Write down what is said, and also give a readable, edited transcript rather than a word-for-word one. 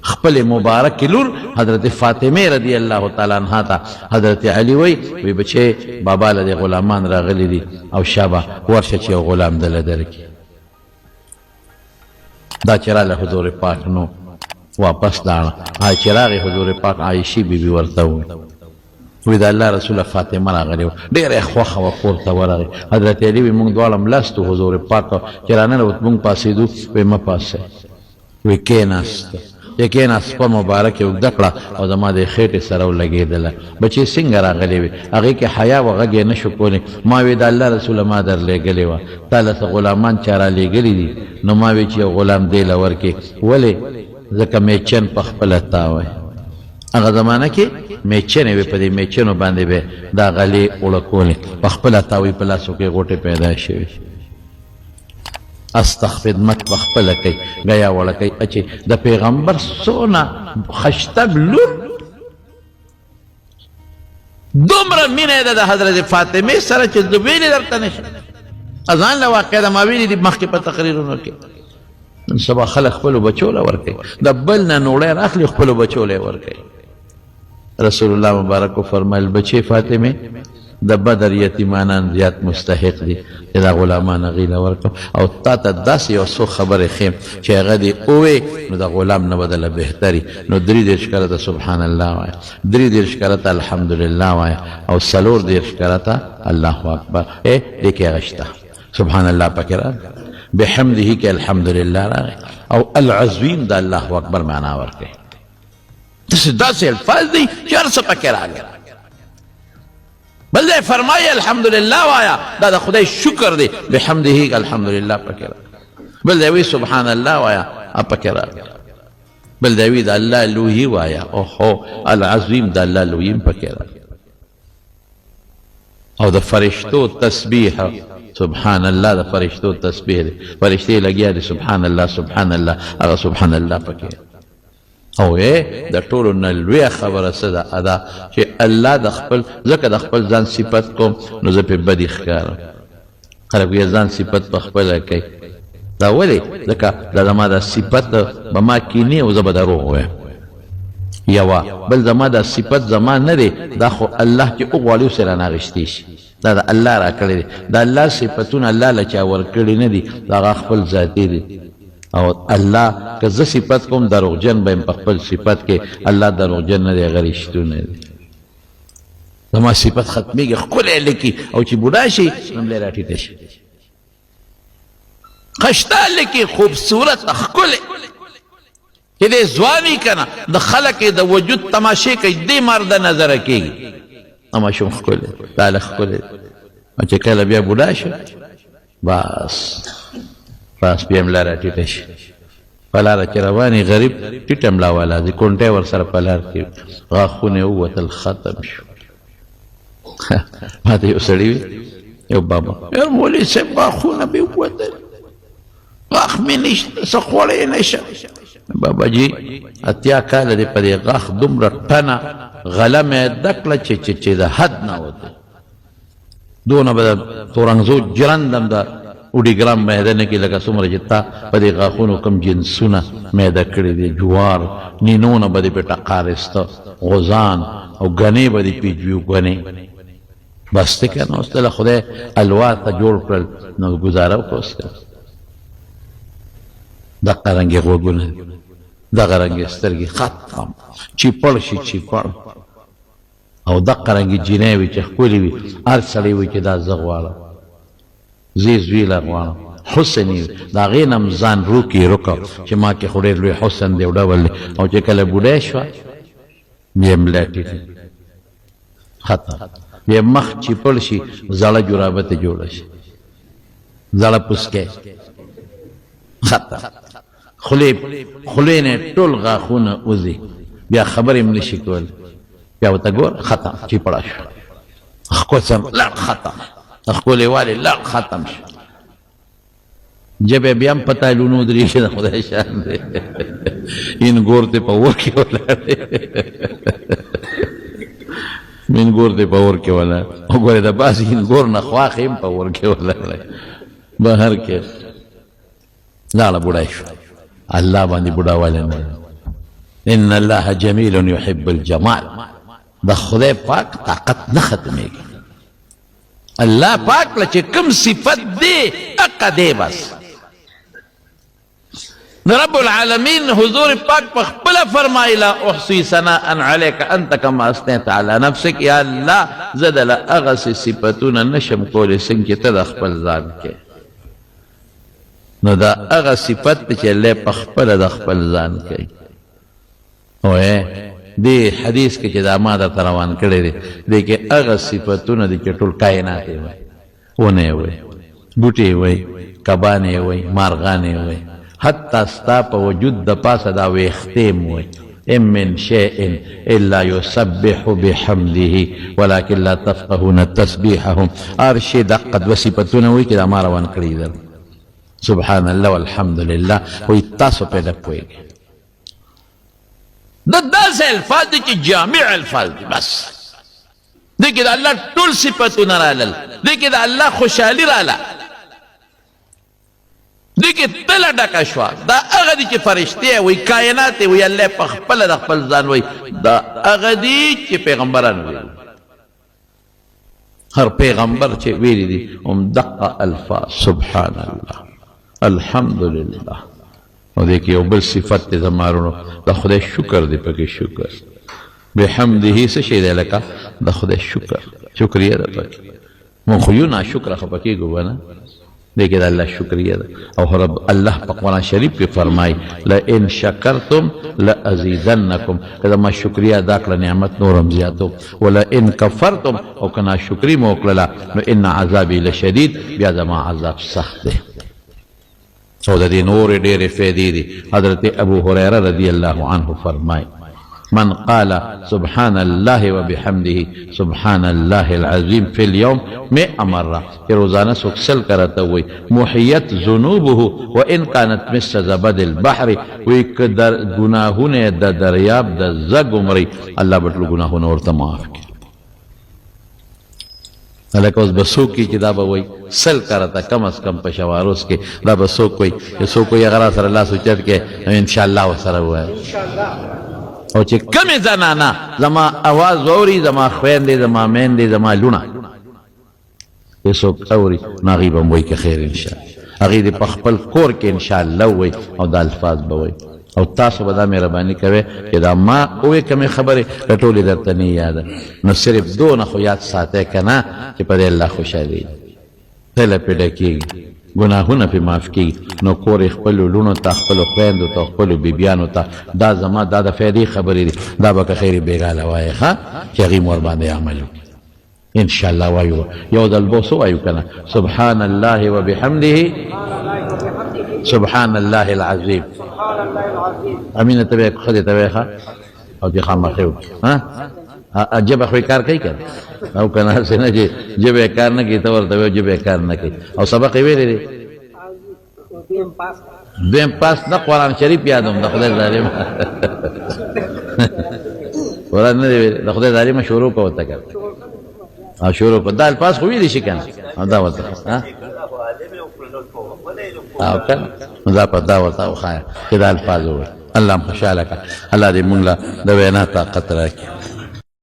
خپل مبارک لور حضرت فاطمه رضی اللہ تعالی عنہ تا حضرت علی وی بچے بابا لدی غلامان راغلی دی او شابه ورشه چې غلام دل درکی دا چراله حضور پاک نو واپس دانا چراغ حضور پاک عائشی بی بی ورتاو وی دا اللہ رسول فاطمه راغلیو دیر اخوخ و قورتا ورغی حضرت علی وی مونگ دوالم لستو حضور پاک چرانه رو مونگ پاسی دو وی ما پاسه وی کیناست یکین اسپا مبارک یو دکڑا او زما دے خیٹ سرو لگی دلا بچی سنگر آگلی وی اگی که حیا و غگی نشو کولی ماوی دا اللہ رسول ما در لے گلی و تالت غلامان چارا لے گلی دی نو ماوی چی غلام دیل ورکی ولی زکا میچن پخپلتاوی اگا زمانہ کی میچنی وی پدی میچنو باندی بے دا غلی اڑکولی پخپلتاوی پلاسو کے غوٹی پیدا شوی استخدمت بخپل کی گیا وڑکی اچھی دا پیغمبر سونا خشتب لور دومرا مینه دا حضرت فاطمه سره چه دوبیلی در تنش ازان لواقع دا ماویلی دی مخی پا تقریرونو کی سبا خلق خپلو بچولا ورکی دا بلنا نوڑی راخلی خپلو بچولا ورکی رسول اللہ مبارکو فرمائل بچے فاطمه دا بدر یتیمانان زیاد مستحق دی دا غلامان غیل ورکم او تا تا داس یو سو خبر خیم چه غدی اوے نو دا غلام نبدل بہتری نو دری دیر شکرتا سبحان اللہ وایا دری دیر شکرتا الحمدللہ وایا او سلور دیر شکرتا اللہ اکبر دیکھے غشتا سبحان اللہ پکرا بحمدہی کہ الحمدللہ را او العظیم دا اللہ اکبر معنی ورکے دا سے الفاظ دی چار سا پکرا گیا بلدے فرمائی الحمدللہ وایا دا خدای شکر دے بحمدہی الحمدللہ پکرا بلدے وی سبحان اللہ وایا اپکرا بلدے وی دا اللہ لوہی وایا اوہو العظیم دا اللہ لوہیم پکرا او دا فرشتو تسبیح سبحان اللہ دا فرشتو تسبیح دے فرشتے لگیا دے سبحان اللہ اگا سبحان اللہ پکرا او دا طولو نلوی خبر صدا ادا چه اللہ دا خپل زکا دا خپل زان صفت کوم نو زپی بدی خکارم خلق یا زان صفت پا خپل کئی دا ولی زکا دا ما دا صفت بما کینی او زبا دا روح ہوئے یوا بل زما دا صفت زمان ندے دا خو اللہ کی اغوالیو سران آغشتیش دا اللہ را کردی دا اللہ صفتون اللہ لچاور کردی ندی دا خپل ذاتی دی او اللہ کہ ز صفت کم دروغ جن بیم پخپل صفت کے اللہ دروغ جن ندے غریشتو ندے زمان صفت ختمی گی خکل لکی او چی بودا شی نم لے راٹی تشی خشتا لکی خوبصورت خکل کہ دے زوانی کنا دا خلق دا وجود تماشے کئی دے مرد نظر کی گی تماشو خکل تالا خکل او چی کلا بیا بودا شی باس بیم لارا ٹیٹش پلارا چروانی غریب ٹیٹم لاوالا دی کونٹے ور سر پلار کی غاخون اووت الختم شو ماتا یو سڑی وی یو بابا یار مولی سے غاخون بی اووت غاخ میں نشت سخوڑے نشت بابا جی اتیا کالا دی پدی غاخ دمرا ٹنا غلم دکلا چی دا حد نہ ہوتے دونا بدا تورنگزو جرندم دا اوڑی گرام میدنے کی لگا سمر جتا پدی غاخونو کم جنسونا میدہ کردی دی جوار نینونا بدی پی ٹقارستا غزان او گنے بدی پی جویو گنے بستے کرنا اس طلع خدای الواتا جوڑ کرل نو گزارو کوس کر دقا رنگی غوگونا دقا رنگی استرگی ختم چی پڑشی چی پڑ او دقا رنگی جنیوی چخکولی وی ارسلیوی چی دا زغوالا زیزوی لغوانا حسنی دا غینم زان روکی رکا چی ما کی خودیر لوی حسن دیوڑا ولی او چی کل بودیشوا بیم لیٹی دی ختم بیم مخ چی پلشی زالا جرابت جوڑشی زالا پسکے ختم خلینے ٹول غاخون اوزی بیا خبریم نشی کول بیا وطا گور ختم چی پڑا شو اخکوسم لڑ ختم اخکولی والی لڑ ختم شو جب بیام پتا لونو دری شد خدا شان دے ان گورتے پاور کے والا ان گورتے پاور کے والا گورے دا باس ان گور نخواقیم پاور کے والا باہر کے لالا بڑای شو اللہ باندی بڑا والے نا ان اللہ جمیل یحب الجمال. دا خدای پاک طاقت نہ ختمے گی. اللہ پاک لچے کم صفت دے اقا دے بس. رب العالمین حضور پاک پخپلا فرمائی لا احصی ثناء علیک انت کما اثنیت علی نفسک. یا اللہ زدل اغس صفتون نشم کولی سنکی تد خپل ذان کے. نو دا اغس صفت چے لے پخپلا دا خپل ذان کے. اوے دی حدیث کے چے دا مادہ تروان کرے دے دیکھے اغس صفتون دی چٹول کائناتے ہوئے اونے ہوئے بوٹے ہوئے کبانے ہوئے مارغانے ہوئے حتی ستا پا وجود دا پاس دا ویختیم ہوئے. ام من شیئن الا یسبح بحمده ولیکن لا تفقهون تسبیحهم. ارشی دا قد وصفتون ہوئی کہ دا ماروان کری در سبحان اللہ والحمدللہ ہوئی تاسو پیدا پوئے گے. دا سے الفاظ دی کی جامع الفاظ دی بس. دیکھیں دا اللہ طول صفتون رالل. دیکھیں دا اللہ خوشحالی رالا. دیکھیں تلا ڈکا شوا دا اغدی چی فرشتے وی کائنات وی اللہ پخپل دا خپل زان وی دا اغدی چی پیغمبران وی. ہر پیغمبر چی ویلی دی دقا الفاظ سبحان اللہ الحمدللہ. اور دیکھیں او بل صفت زمارونو دا خدا شکر دی پاکی شکر بحمدہی سے شیدہ لکا دا خدا شکریہ دا پاکی. من خیونا شکر خپاکی گو بنا دیکھیں اللہ شکریہ دا. اور رب اللہ پا قرآن شریف پہ فرمائی لئن شکرتم لأزیدنکم کہ ما شکریہ داکل نعمت نورم زیادو ولئن کفرتم او کنا شکری موکللا ان عذابی لشدید بیاد ما عذاب سخت دے. او دا دی نور دیر فیدی دی. حضرت ابو حریرہ رضی اللہ عنہ فرمائی من قال سبحان اللہ و بحمده سبحان اللہ العظیم فی اليوم 100 مرہ کہ روزانہ سکسل کرتا ہوئی محیت ذنوبه و ان کانت مس زبد البحر وی کدر گناہون دا دریاب دا زگ عمری اللہ بٹلو گناہون اور معاف کی. اللہ کہ اس بسوک کی دا بوئی سل کرتا کم از کم پشواروس کے دا بسوک کوئی اگر سر اللہ سوچت کے انشاءاللہ و سر ہوا ہے. او چه کمی زنانا زما آواز ووری زما خوین دی زما مین دی زما لونا یہ سوک اوری ناغیبم وی که خیر انشاءاللہ اغیر دی پخپل کور که انشاءاللہ وی او دا الفاظ بوی او تاسو بدا مہربانی کوئے کہ دا ما اوے کمی خبری کٹولی در تنی یادا نو صرف دو نخو یاد ساتے کنا کہ پدے اللہ خوشا دی تیلہ پیدا کی گناہونا پی معاف کی نو کور اخپلو لونو تا اخپلو خویندو تا اخپلو بیبیانو تا دا زمان دا دا فیدی خبری دی دا بکا خیری بیگالا وائی خواہ چی غیم ورباندے عملو انشاءاللہ وایو یو دلبوسو وایو کنا سبحان اللہ و بحمده سبحان اللہ العظیم. امین تبیق خود تبیقا او جی خام خیو جب اخوی کار کئی کر او کنا سے نا جب کار نکی تور تبیو جب کار نکی او سبق ویلی دی دویم پاس نا قرآن شریف یادم دا خدای ظالم قرآن نا دی دا خدای ظالم شروع کو ہوتا کر شروع کو دا الفاظ خوی دی شکن دا ہوتا او کن دا پا دا ہوتا خوایا کہ دا الفاظ ہوئی. اللہ خوشحالہ کا اللہ دی منگلہ دوینا طاقت رکھے.